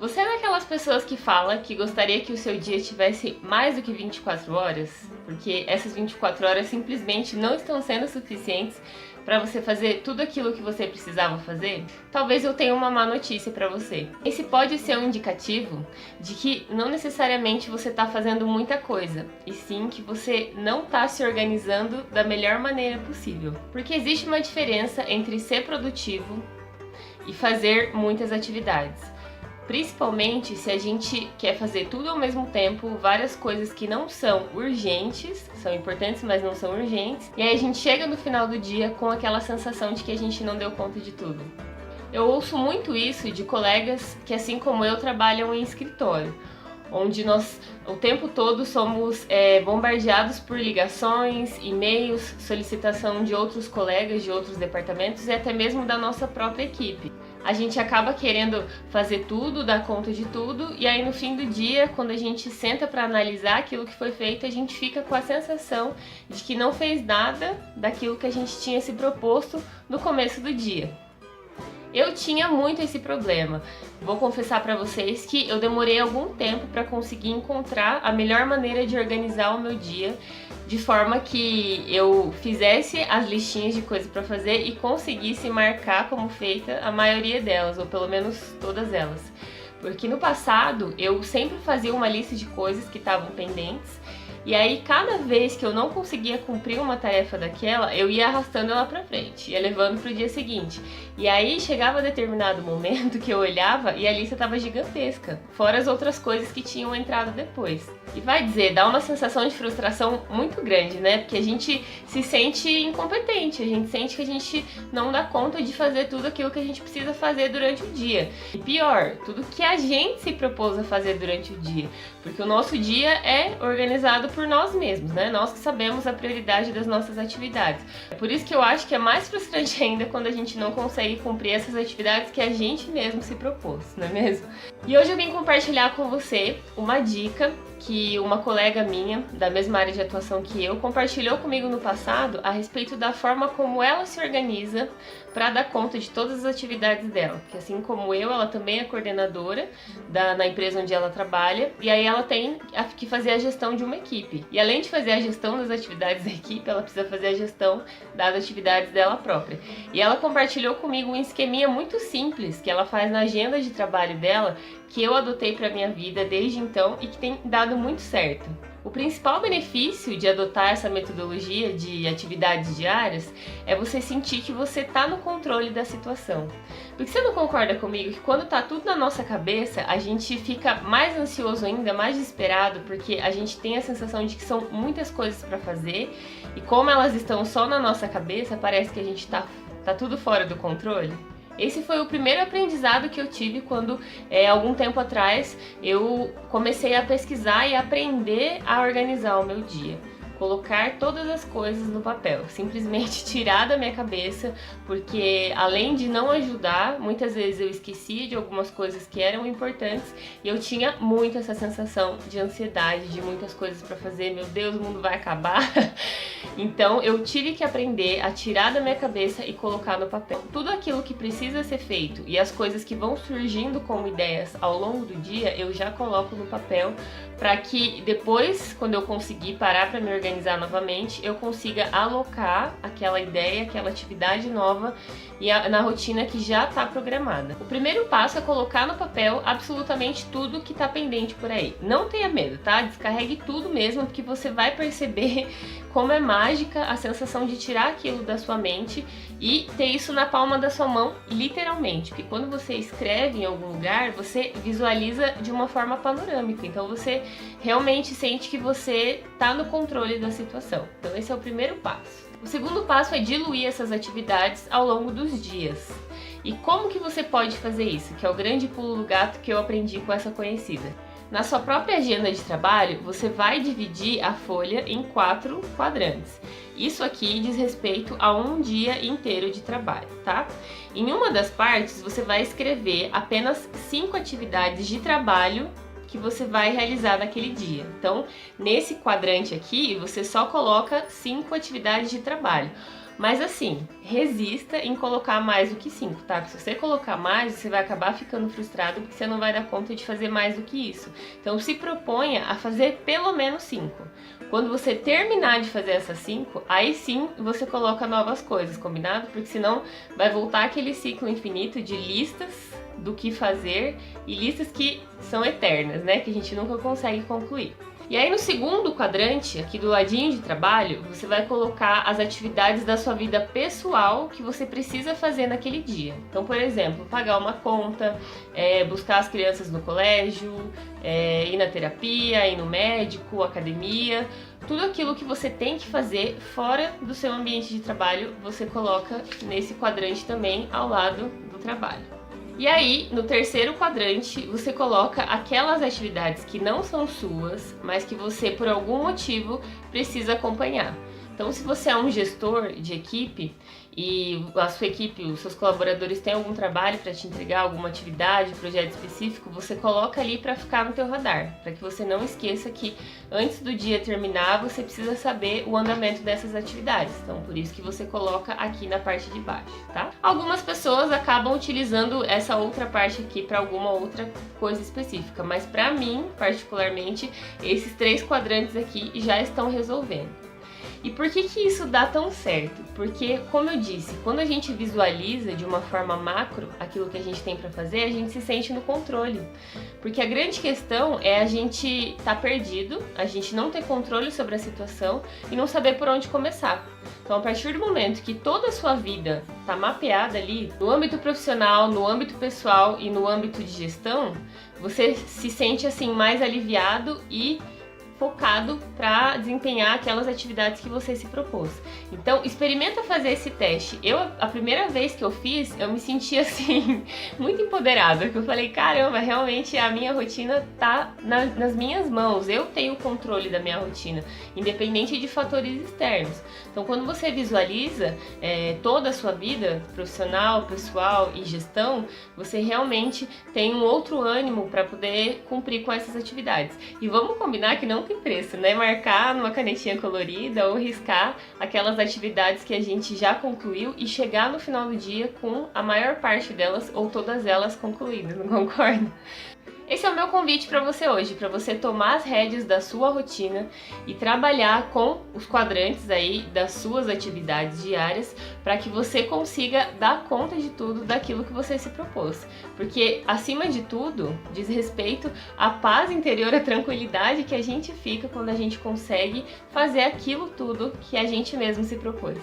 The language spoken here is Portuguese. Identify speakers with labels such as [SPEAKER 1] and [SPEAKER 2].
[SPEAKER 1] Você é daquelas pessoas que fala que gostaria que o seu dia tivesse mais do que 24 horas? Porque essas 24 horas simplesmente não estão sendo suficientes para você fazer tudo aquilo que você precisava fazer? Talvez eu tenha uma má notícia para você. Esse pode ser um indicativo de que não necessariamente você está fazendo muita coisa, e sim que você não está se organizando da melhor maneira possível. Porque existe uma diferença entre ser produtivo e fazer muitas atividades. Principalmente se a gente quer fazer tudo ao mesmo tempo, várias coisas que não são urgentes, são importantes, mas não são urgentes, e aí a gente chega no final do dia com aquela sensação de que a gente não deu conta de tudo. Eu ouço muito isso de colegas que, assim como eu, trabalham em escritório, onde nós o tempo todo somos bombardeados por ligações, e-mails, solicitação de outros colegas de outros departamentos e até mesmo da nossa própria equipe. A gente acaba querendo fazer tudo, dar conta de tudo, e aí no fim do dia, quando a gente senta para analisar aquilo que foi feito, a gente fica com a sensação de que não fez nada daquilo que a gente tinha se proposto no começo do dia. Eu tinha muito esse problema. Vou confessar para vocês que eu demorei algum tempo para conseguir encontrar a melhor maneira de organizar o meu dia, de forma que eu fizesse as listinhas de coisas para fazer e conseguisse marcar como feita a maioria delas, ou pelo menos todas elas. Porque no passado eu sempre fazia uma lista de coisas que estavam pendentes, e aí cada vez que eu não conseguia cumprir uma tarefa daquela, eu ia arrastando ela pra frente, ia levando pro dia seguinte. E aí chegava determinado momento que eu olhava e a lista tava gigantesca, fora as outras coisas que tinham entrado depois. E vai dizer, dá uma sensação de frustração muito grande, né? Porque a gente se sente incompetente, a gente sente que a gente não dá conta de fazer tudo aquilo que a gente precisa fazer durante o dia. E pior, tudo que a gente se propôs a fazer durante o dia. Porque o nosso dia é organizado por nós mesmos, né? Nós que sabemos a prioridade das nossas atividades. É por isso que eu acho que é mais frustrante ainda quando a gente não consegue cumprir essas atividades que a gente mesmo se propôs, não é mesmo? E hoje eu vim compartilhar com você uma dica que uma colega minha, da mesma área de atuação que eu, compartilhou comigo no passado a respeito da forma como ela se organiza para dar conta de todas as atividades dela. Porque assim como eu, ela também é coordenadora na empresa onde ela trabalha, e aí ela tem que fazer a gestão de uma equipe. E além de fazer a gestão das atividades da equipe, ela precisa fazer a gestão das atividades dela própria. E ela compartilhou comigo um esqueminha muito simples que ela faz na agenda de trabalho dela, que eu adotei para minha vida desde então e que tem dado muito certo. O principal benefício de adotar essa metodologia de atividades diárias é você sentir que você está no controle da situação. Porque você não concorda comigo que quando está tudo na nossa cabeça, a gente fica mais ansioso ainda, mais desesperado, porque a gente tem a sensação de que são muitas coisas para fazer e como elas estão só na nossa cabeça, parece que a gente tá tudo fora do controle? Esse foi o primeiro aprendizado que eu tive quando, algum tempo atrás, eu comecei a pesquisar e aprender a organizar o meu dia. Colocar todas as coisas no papel, simplesmente tirar da minha cabeça, porque além de não ajudar, muitas vezes eu esquecia de algumas coisas que eram importantes e eu tinha muito essa sensação de ansiedade, de muitas coisas para fazer, meu Deus, o mundo vai acabar. Então eu tive que aprender a tirar da minha cabeça e colocar no papel. Tudo aquilo que precisa ser feito e as coisas que vão surgindo como ideias ao longo do dia, eu já coloco no papel para que depois, quando eu conseguir parar para me organizar novamente, eu consiga alocar aquela ideia, aquela atividade nova na rotina que já está programada. O primeiro passo é colocar no papel absolutamente tudo que está pendente por aí. Não tenha medo, tá? Descarregue tudo mesmo, porque você vai perceber como é mágica a sensação de tirar aquilo da sua mente e ter isso na palma da sua mão, literalmente. Porque quando você escreve em algum lugar, você visualiza de uma forma panorâmica. Então você realmente sente que você está no controle da situação. Então esse é o primeiro passo. O segundo passo é diluir essas atividades ao longo dos dias. E como que você pode fazer isso? Que é o grande pulo do gato que eu aprendi com essa conhecida. Na sua própria agenda de trabalho, você vai dividir a folha em 4 quadrantes. Isso aqui diz respeito a um dia inteiro de trabalho, tá? Em uma das partes, você vai escrever apenas 5 atividades de trabalho que você vai realizar naquele dia. Então, nesse quadrante aqui, você só coloca 5 atividades de trabalho. Mas assim, resista em colocar mais do que 5, tá? Porque se você colocar mais, você vai acabar ficando frustrado porque você não vai dar conta de fazer mais do que isso. Então se proponha a fazer pelo menos 5. Quando você terminar de fazer essas 5, aí sim você coloca novas coisas, combinado? Porque senão vai voltar aquele ciclo infinito de listas do que fazer e listas que são eternas, né? Que a gente nunca consegue concluir. E aí no segundo quadrante, aqui do ladinho de trabalho, você vai colocar as atividades da sua vida pessoal que você precisa fazer naquele dia. Então, por exemplo, pagar uma conta, buscar as crianças no colégio, ir na terapia, ir no médico, academia. Tudo aquilo que você tem que fazer fora do seu ambiente de trabalho, você coloca nesse quadrante também ao lado do trabalho. E aí, no terceiro quadrante, você coloca aquelas atividades que não são suas, mas que você, por algum motivo, precisa acompanhar. Então, se você é um gestor de equipe e a sua equipe, os seus colaboradores têm algum trabalho para te entregar, alguma atividade, projeto específico, você coloca ali para ficar no teu radar, para que você não esqueça que antes do dia terminar, você precisa saber o andamento dessas atividades. Então, por isso que você coloca aqui na parte de baixo, tá? Algumas pessoas acabam utilizando essa outra parte aqui para alguma outra coisa específica, mas para mim, particularmente, esses 3 quadrantes aqui já estão resolvendo. E por que isso dá tão certo? Porque, como eu disse, quando a gente visualiza de uma forma macro aquilo que a gente tem para fazer, a gente se sente no controle. Porque a grande questão é a gente estar perdido, a gente não ter controle sobre a situação e não saber por onde começar. Então, a partir do momento que toda a sua vida está mapeada ali, no âmbito profissional, no âmbito pessoal e no âmbito de gestão, você se sente assim mais aliviado e focado para desempenhar aquelas atividades que você se propôs. Então, experimenta fazer esse teste. A primeira vez que eu fiz, eu me senti assim, muito empoderada, porque eu falei, caramba, realmente a minha rotina tá nas minhas mãos, eu tenho o controle da minha rotina, independente de fatores externos. Então, quando você visualiza toda a sua vida profissional, pessoal e gestão, você realmente tem um outro ânimo para poder cumprir com essas atividades. E vamos combinar que não tem preço, né? Marcar numa canetinha colorida ou riscar aquelas atividades que a gente já concluiu e chegar no final do dia com a maior parte delas ou todas elas concluídas, não concorda? Esse é o meu convite para você hoje, para você tomar as rédeas da sua rotina e trabalhar com os quadrantes aí das suas atividades diárias para que você consiga dar conta de tudo daquilo que você se propôs. Porque, acima de tudo, diz respeito à paz interior, à tranquilidade que a gente fica quando a gente consegue fazer aquilo tudo que a gente mesmo se propôs.